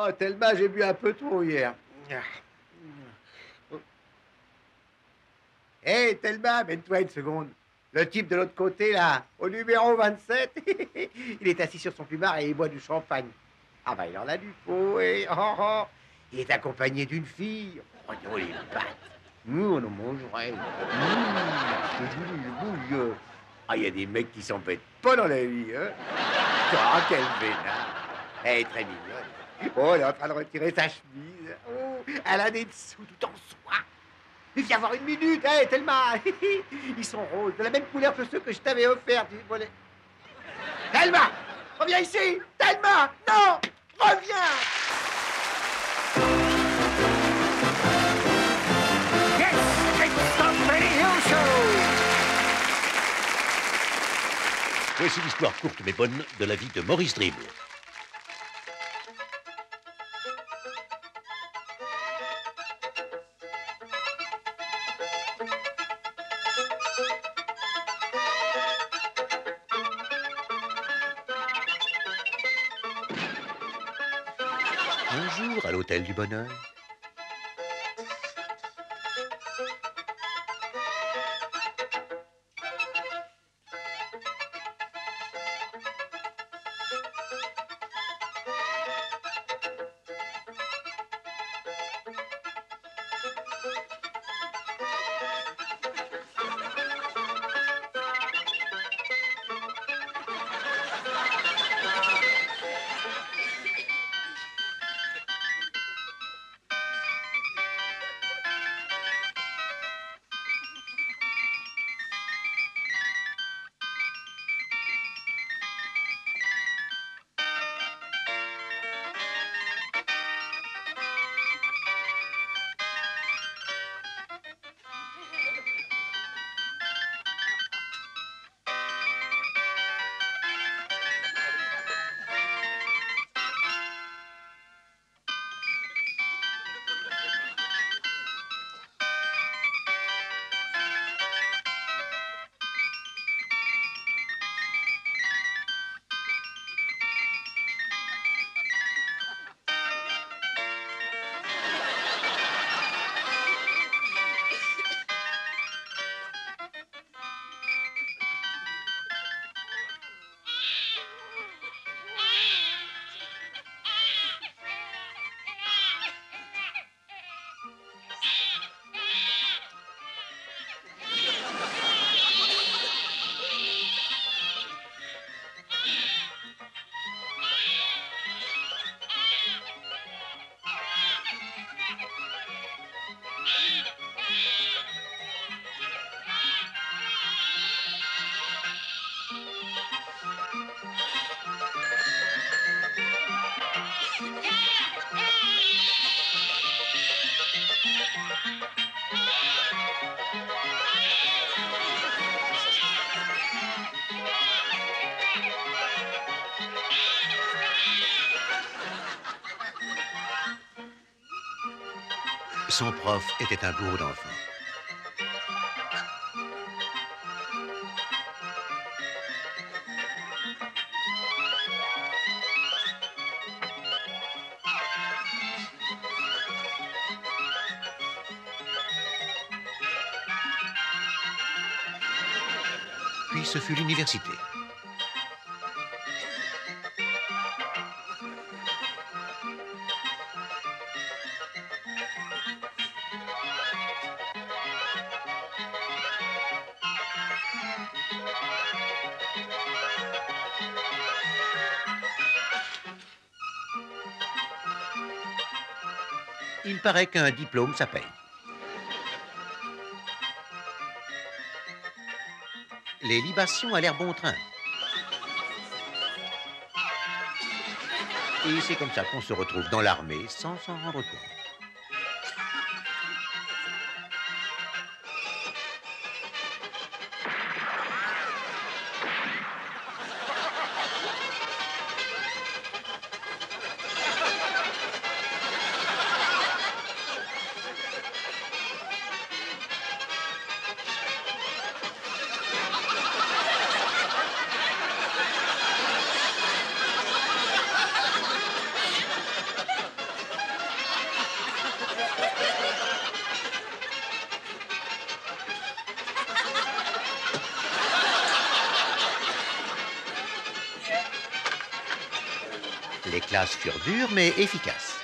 Oh, Thelma, j'ai bu un peu trop hier. Hé, hey, Thelma, mets-toi une seconde. Le type de l'autre côté, là, au numéro 27, il est assis sur son plumard et il boit du champagne. Ah bah, il en a du pot, et oh, oh. Il est accompagné d'une fille. Oh, non, les pattes. Nous, on en mangerait. Ah, il y a des mecs qui s'embêtent pas dans la vie, hein. Ah, quel vénard. Elle est très mignonne. Oh, elle est en train de retirer sa chemise. Oh, elle a des dessous tout en soie. Mais viens voir une minute, hé, Thelma. Ils sont roses, de la même couleur que ceux que je t'avais offerts. Thelma, reviens ici. Thelma, non, reviens. Yes, it's the Benny Hill Show. Voici l'histoire courte mais bonne de la vie de Maurice Dribble. Un jour, à l'hôtel du Bonheur, son prof était un bourreau d'enfant. Puis ce fut l'université. Il paraît qu'un diplôme, ça paye. Les libations allèrent bon train. Et c'est comme ça qu'on se retrouve dans l'armée sans s'en rendre compte. Les classes furent dures mais efficaces.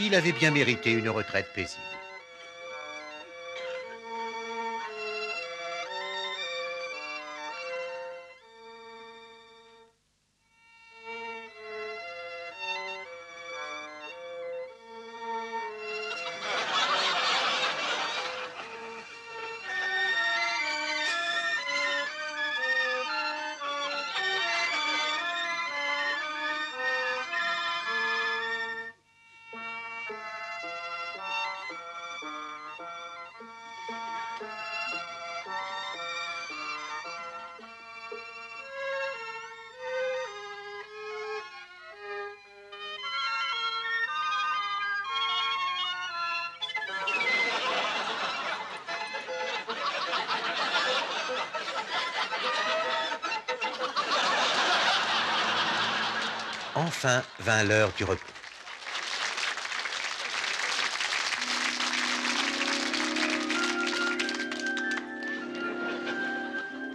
Il avait bien mérité une retraite paisible. Enfin vint l'heure du repos.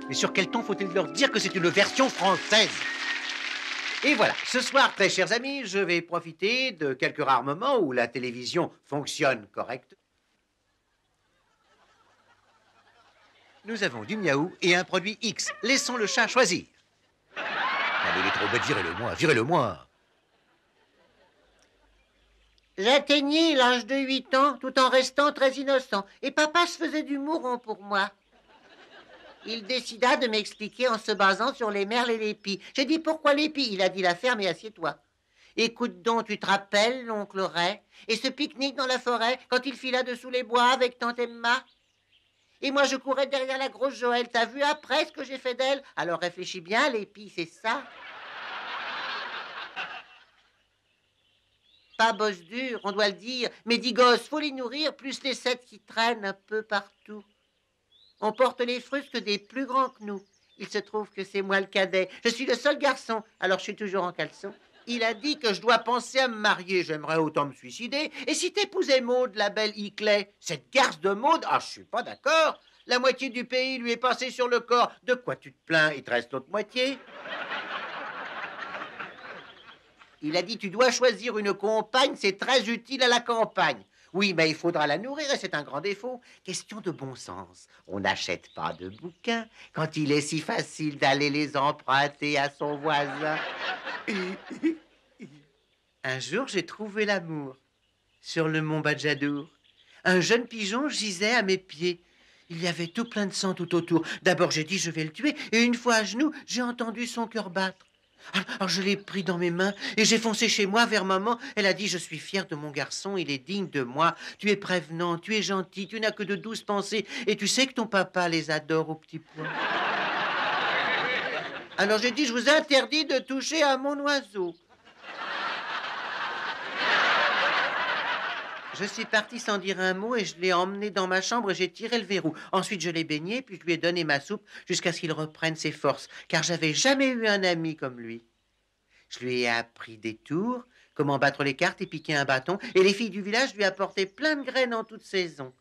Mais sur quel ton faut-il leur dire que c'est une version française? Et voilà, ce soir, très chers amis, je vais profiter de quelques rares moments où la télévision fonctionne correctement. Nous avons du miaou et un produit X. Laissons le chat choisir. Allez, il est trop bête, virez-le-moi, virez-le-moi. J'atteignais l'âge de 8 ans tout en restant très innocent. Et papa se faisait du mouron pour moi. Il décida de m'expliquer en se basant sur les merles et les pies. J'ai dit pourquoi les pies? Il a dit la ferme et assieds-toi. Écoute donc, tu te rappelles, l'oncle Ray, et ce pique-nique dans la forêt quand il fila dessous les bois avec tante Emma? Et moi je courais derrière la grosse Joëlle. T'as vu après ce que j'ai fait d'elle? Alors réfléchis bien, les pies, c'est ça. Pas bosse dure, on doit le dire, mais dis gosses, faut les nourrir, plus les 7 qui traînent un peu partout. On porte les frusques des plus grands que nous. Il se trouve que c'est moi le cadet. Je suis le seul garçon, alors je suis toujours en caleçon. Il a dit que je dois penser à me marier, j'aimerais autant me suicider. Et si t'épousais Maude, la belle Hickley, cette garce de Maude, ah, je suis pas d'accord. La moitié du pays lui est passée sur le corps. De quoi tu te plains? Il te reste l'autre moitié. Il a dit, tu dois choisir une compagne, c'est très utile à la campagne. Oui, mais il faudra la nourrir et c'est un grand défaut. Question de bon sens. On n'achète pas de bouquins quand il est si facile d'aller les emprunter à son voisin. Un jour, j'ai trouvé l'amour sur le mont Badjadour. Un jeune pigeon gisait à mes pieds. Il y avait tout plein de sang tout autour. D'abord, j'ai dit, je vais le tuer. Et une fois à genoux, j'ai entendu son cœur battre. Alors je l'ai pris dans mes mains et j'ai foncé chez moi vers maman. Elle a dit, je suis fière de mon garçon, il est digne de moi. Tu es prévenant, tu es gentil, tu n'as que de douces pensées. Et tu sais que ton papa les adore au petit point. Alors j'ai dit, je vous interdis de toucher à mon oiseau. Je suis parti sans dire un mot et je l'ai emmené dans ma chambre et j'ai tiré le verrou. Ensuite, je l'ai baigné, puis je lui ai donné ma soupe jusqu'à ce qu'il reprenne ses forces, car j'avais jamais eu un ami comme lui. Je lui ai appris des tours, comment battre les cartes et piquer un bâton, et les filles du village lui apportaient plein de graines en toute saison.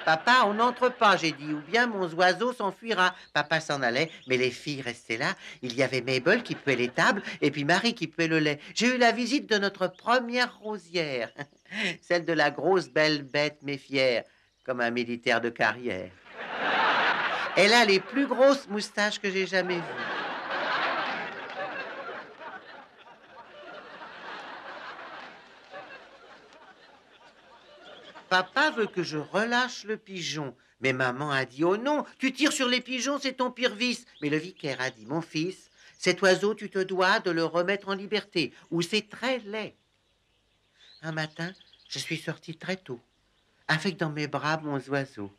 Papa, on n'entre pas, j'ai dit, ou bien mon oiseau s'enfuira. Papa s'en allait, mais les filles restaient là. Il y avait Mabel qui puait les tables, et puis Marie qui puait le lait. J'ai eu la visite de notre première rosière, celle de la grosse belle bête mais fière, comme un militaire de carrière. Elle a les plus grosses moustaches que j'ai jamais vues. Papa veut que je relâche le pigeon. Mais maman a dit, oh non, tu tires sur les pigeons, c'est ton pire vice. Mais le vicaire a dit, mon fils, cet oiseau, tu te dois de le remettre en liberté, ou c'est très laid. Un matin, je suis sortie très tôt, avec dans mes bras mon oiseau.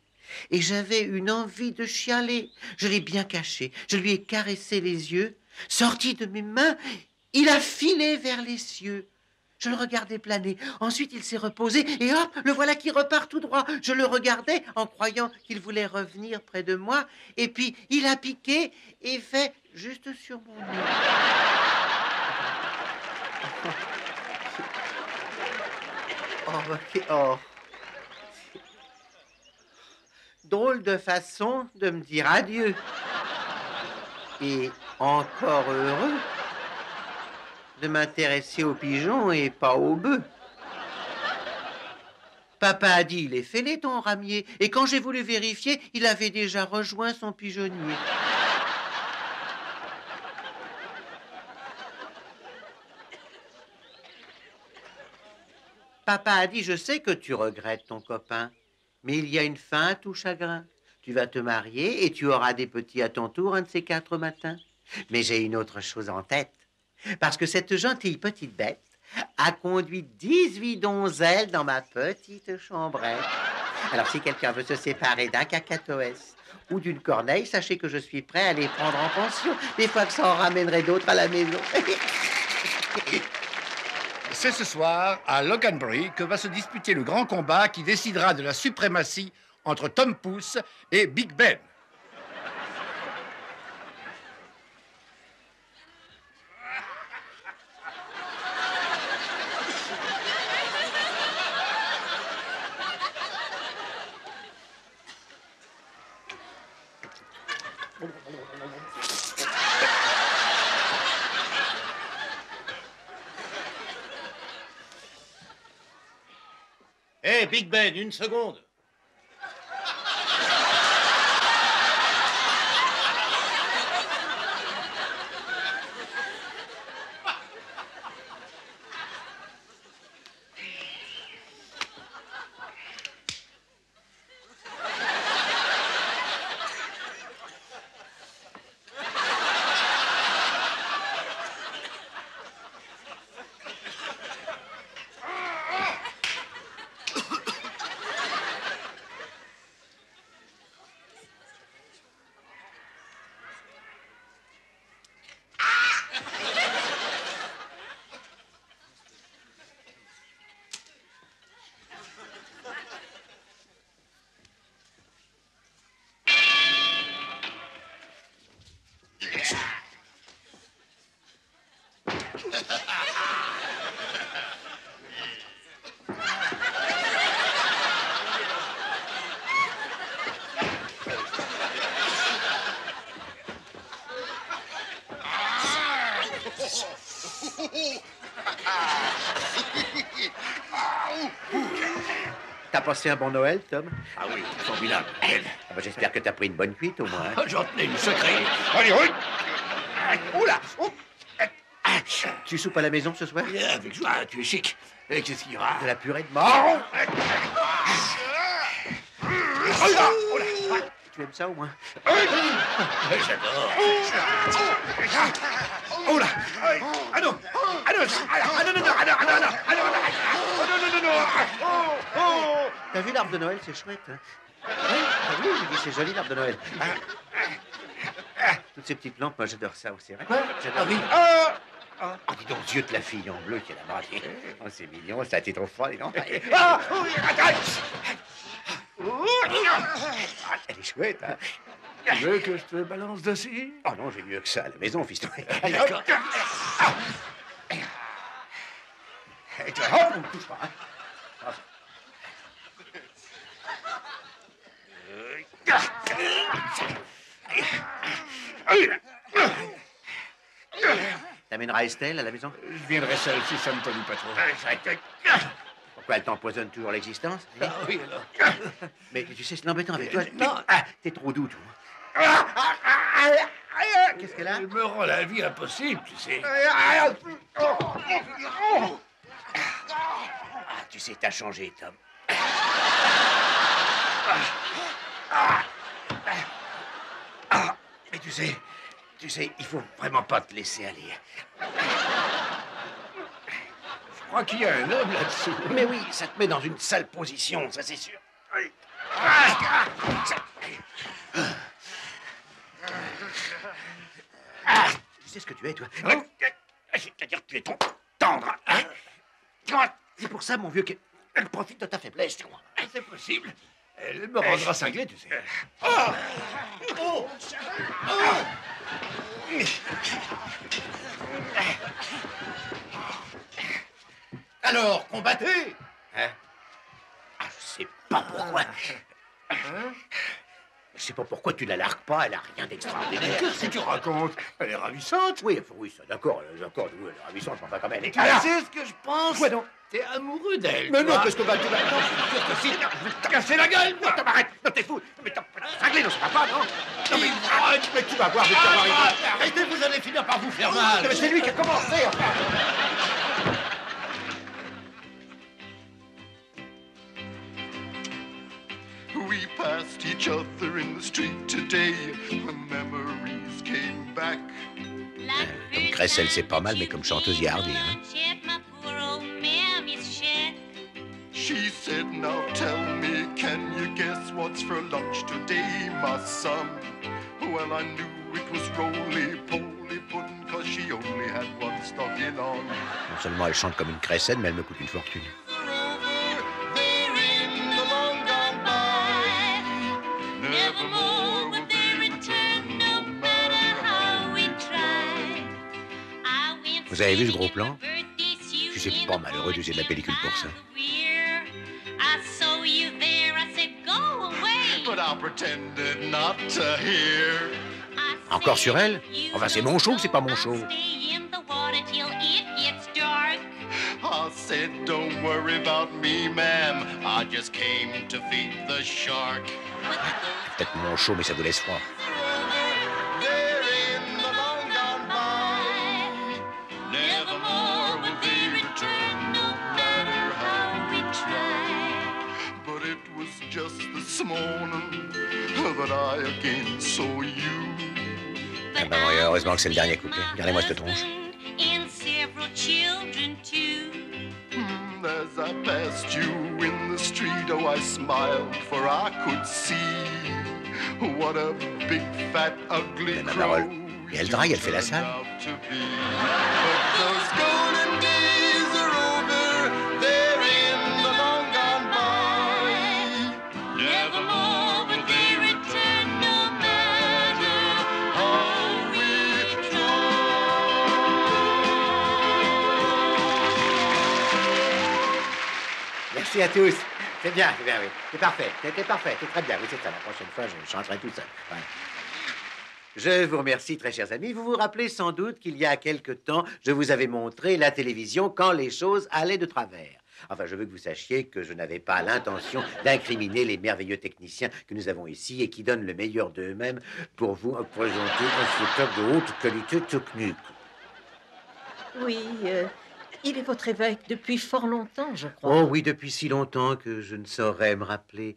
Et j'avais une envie de chialer. Je l'ai bien caché, je lui ai caressé les yeux. Sorti de mes mains, il a filé vers les cieux. Je le regardais planer. Ensuite, il s'est reposé et hop, le voilà qui repart tout droit. Je le regardais en croyant qu'il voulait revenir près de moi. Et puis, il a piqué et fait juste sur mon nez. Oh, ok. Oh. Drôle de façon de me dire adieu. Et encore heureux de m'intéresser aux pigeons et pas aux bœufs. Papa a dit, il est fêlé ton ramier. Et quand j'ai voulu vérifier, il avait déjà rejoint son pigeonnier. Papa a dit, je sais que tu regrettes ton copain, mais il y a une fin à tout chagrin. Tu vas te marier et tu auras des petits à ton tour un de ces 4 matins. Mais j'ai une autre chose en tête. Parce que cette gentille petite bête a conduit 18 donzelles dans ma petite chambrette. Alors, si quelqu'un veut se séparer d'un cacatoès ou d'une corneille, sachez que je suis prêt à les prendre en pension, des fois que ça en ramènerait d'autres à la maison. C'est ce soir, à Loganbury, que va se disputer le grand combat qui décidera de la suprématie entre Tom Pouce et Big Ben. Hé, Big Ben, une seconde. T'as passé un bon Noël, Tom? Ah oui, formidable. Ah bah, j'espère que t'as pris une bonne cuite, au moins. Hein. J'en tenais une secrète. Allez, oui. Oula. Tu soupes à la maison ce soir? Avec joie, tu es chic. Et qu'est-ce qu'il y aura? De la purée de marron. Tu aimes ça, au moins? J'adore. Oh là. Ah non. Ah non. Ah non, non, non. Ah non, ah non, non. Ah non, non. Oh non, non, non, non. Oh, oh. T'as vu l'arbre de Noël, c'est chouette, hein? Oui, ah oui, je dis, c'est joli l'arbre de Noël. Toutes ces petites lampes, moi j'adore ça aussi. Hein? J'adore. Ah oui. Ah, dis donc, yeux de la fille en bleu qui est là-bas. Oh, c'est mignon, ça a été trop froid, dis donc. Ah, oh, attends. Elle est chouette, hein? Tu veux que je te balance dessus? Oh non, j'ai mieux que ça à la maison, fiston. D'accord. Et toi, hop, on ne touche pas. Hein. T'amèneras Estelle à la maison? Je viendrai seul si ça ne t'ennuie pas trop. Pourquoi elle t'empoisonne toujours l'existence? Ah oui, alors. Mais tu sais, c'est l'embêtant avec toi. Non. T'es trop doux, toi. Qu'est-ce qu'elle a? Elle me rend la vie impossible, tu sais. Ah, tu sais, t'as changé, Tom. Mais tu sais, il faut vraiment pas te laisser aller. Je crois qu'il y a un homme là-dessous. Mais oui, ça te met dans une sale position, ça c'est sûr. Oui. Tu sais ce que tu es, toi? C'est-à-dire que tu es trop tendre, hein? C'est pour ça, mon vieux, qu'elle profite de ta faiblesse, tu vois. C'est possible. Elle me rendra cinglé, tu sais. Alors, combattez! Hein? Ah, je sais pas pourquoi. Je sais pas pourquoi tu la largues pas, elle a rien d'extraordinaire. Qu'est-ce que tu racontes? Elle est ravissante. Oui, enfin, oui, ça, d'accord, oui, elle est ravissante, mais enfin, quand même, elle est Tu sais ce que je pense? Quoi donc? T'es amoureux d'elle. Mais non, toi. qu'est-ce que tu vas... Non, je suis sûr que si... Je vais te casser la gueule, moi. Non, arrête, non, t'es fou. Mais t'as cinglé, non, ça va pas, non? Non, mais arrête, mais tu vas voir, Arrêtez, vous allez finir par vous faire mal. Mais c'est lui qui a commencé, enfin. We passed each other in the street today. The memories came back. Comme Cressel, c'est pas mal, mais comme chanteuse, il y a hardi, hein. She said, now tell me, can you guess what's for lunch today, my son? Well, I knew it was roly-poly pudding, cause she only had one stocking on. Non seulement elle chante comme une Cressel, mais elle me coûte une fortune. They're in the long gone by. Nevermore will they return, no matter how we try. Vous avez vu ce gros plan? Je suis pas malheureux d'user de la pellicule pour ça. But I pretended not to hear. Encore sur elle? Enfin, c'est mon show ou c'est pas mon show? I said, don't worry about me, ma'am. I just came to feed the shark. Peut-être mon show, mais ça vous laisse froid. They're in the long gone by. Nevermore will they return, no matter how we try. But it was just this morning that I again saw you. Ah ben oui, heureusement que c'est le dernier couplet. Regardez-moi cette tronche. As I passed you in the street, oh, I smiled, for I could see what a big, fat, ugly Mais ma crow. parole. Et elle drague, elle fait la salle. But those golden days are over, they're in the long gone by. Nevermore will they return, no matter how we try. Merci à tous. C'est bien, oui. C'est parfait, c'est parfait, c'est très bien. Oui, c'est ça. La prochaine fois, je chanterai tout seul. Ouais. Je vous remercie, très chers amis. Vous vous rappelez sans doute qu'il y a quelque temps, je vous avais montré la télévision quand les choses allaient de travers. Enfin, je veux que vous sachiez que je n'avais pas l'intention d'incriminer les merveilleux techniciens que nous avons ici et qui donnent le meilleur d'eux-mêmes pour vous présenter un spectacle de haute qualité technique. Oui, il est votre évêque depuis fort longtemps, je crois. Oh oui, depuis si longtemps que je ne saurais me rappeler.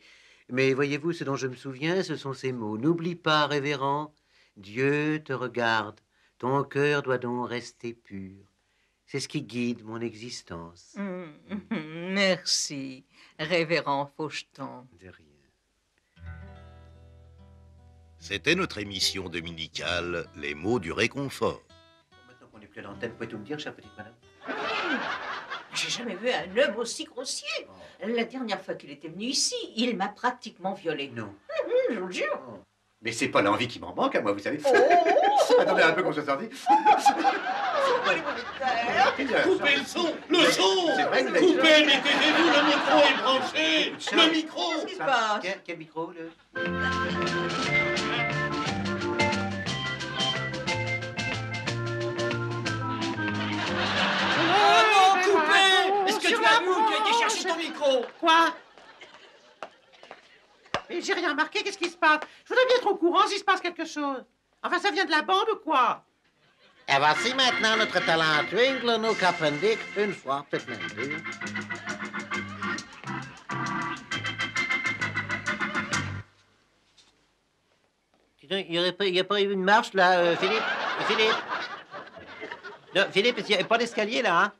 Mais voyez-vous, ce dont je me souviens, ce sont ces mots. N'oublie pas, révérend, Dieu te regarde. Ton cœur doit donc rester pur. C'est ce qui guide mon existence. Merci, révérend Faucheton. De rien. C'était notre émission dominicale Les mots du réconfort. Maintenant qu'on est plus à l'antenne, pouvez-vous me dire, chère petite madame? J'ai jamais vu un homme aussi grossier. La dernière fois qu'il était venu ici, il m'a pratiquement violée. Non. Je vous le jure. Mais c'est pas l'envie qui m'en manque, à moi, vous savez. Attendez un peu qu'on soit sorti. Coupez le son. Le son. C'est vrai, vous avez Coupez, mais taisez-vous, le micro est branché. Le micro. Qu'est-ce qui se passe? Quel micro, le... Oh, coupez. Est-ce que tu as vu où tu as été chercher ton micro? Quoi? Mais j'ai rien remarqué, qu'est-ce qui se passe? Je voudrais bien être au courant s'il se passe quelque chose. Enfin, ça vient de la bande ou quoi? Et voici maintenant notre talent Twinkle No Capendick, une fois, peut-être même deux. Dis donc, il n'y a pas eu une marche, là, Philippe? Philippe? Non, Philippe, il n'y a pas d'escalier, là, hein?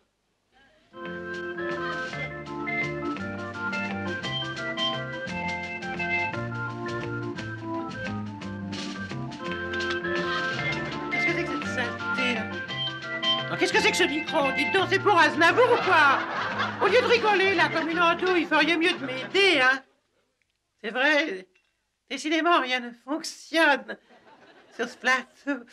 Qu'est-ce que c'est que cette saleté, là? Non, qu'est-ce que c'est que ce micro? Dites donc, c'est pour Aznavour ou quoi? Au lieu de rigoler, là, comme une andouille, il feriez mieux de m'aider, hein? C'est vrai, décidément, rien ne fonctionne sur ce plateau.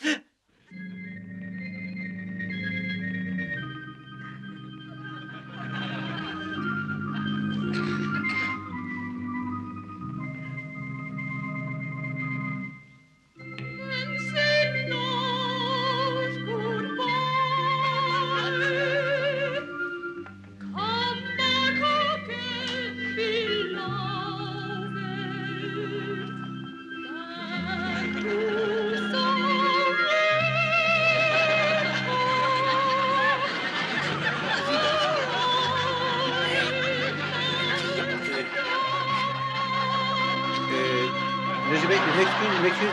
Je m'excuse,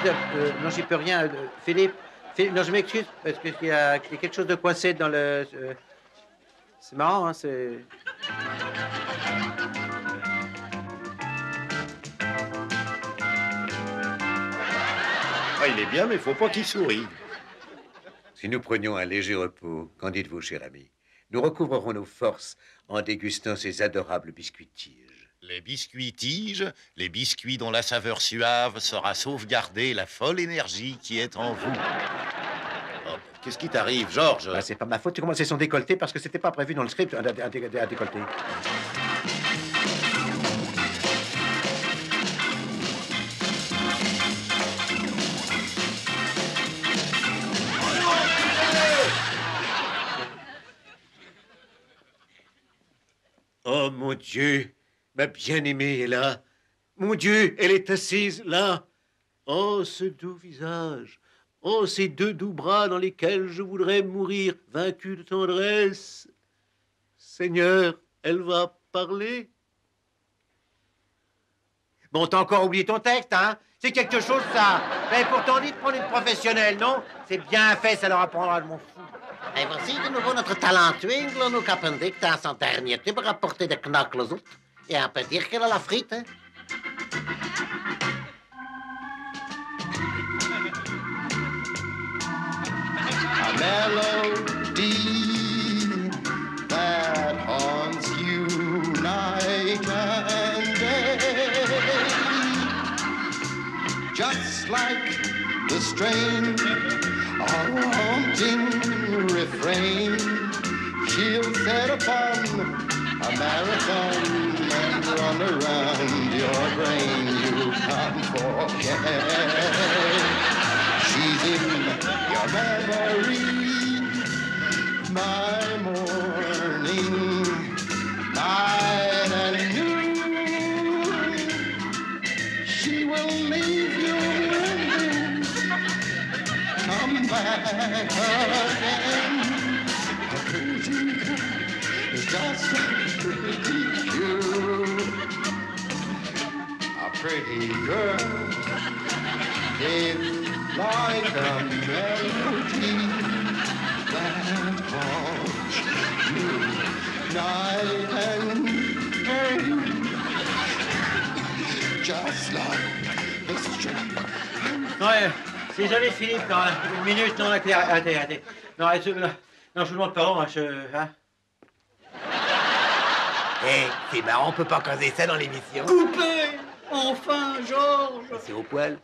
non, j'y peux rien. Philippe, non, je m'excuse, parce qu'il y a quelque chose de coincé dans le... c'est marrant, hein, c'est... Ah, il est bien, mais faut pas qu'il sourie. Si nous prenions un léger repos, qu'en dites-vous, cher ami? Nous recouvrerons nos forces en dégustant ces adorables biscuits-tiges. Les biscuits tiges, les biscuits dont la saveur suave sera sauvegardée la folle énergie qui est en vous. Oh, qu'est-ce qui t'arrive, Georges? Bah, c'est pas ma faute, tu commences son décolleté parce que c'était pas prévu dans le script, un décolleté. Oh, mon Dieu! Ma bien-aimée est là. Mon Dieu, elle est assise là. Oh, ce doux visage. Oh, ces deux doux bras dans lesquels je voudrais mourir, vaincu de tendresse. Seigneur, elle va parler. Bon, t'as encore oublié ton texte, hein? C'est quelque chose, ça. Mais pourtant, dit de prendre une professionnelle, non? C'est bien fait, ça leur apprendra de mon fou. Et voici de nouveau notre talent Twinkle No Capendick dans son dernier tube rapporté de Knocklezut. Et on peut dire qu'elle a la frite, hein? A melody that haunts you night and day, just like the strain of haunting refrain. She'll set upon a marathon and run around your brain. You can't forget. She's in your memory, my morning, night and noon. She will leave you wondering, come back again. A pretty girl is just a pretty you. A pretty girl is like a melody that haunts you night and day, just like the string. Ouais, c'est joli, Philippe, non, une minute, non, Claire, arrêtez. Non, non, je vous demande pardon, hein. Eh, c'est marrant, on peut pas causer ça dans l'émission. Coupez! Enfin, Georges! C'est au poil.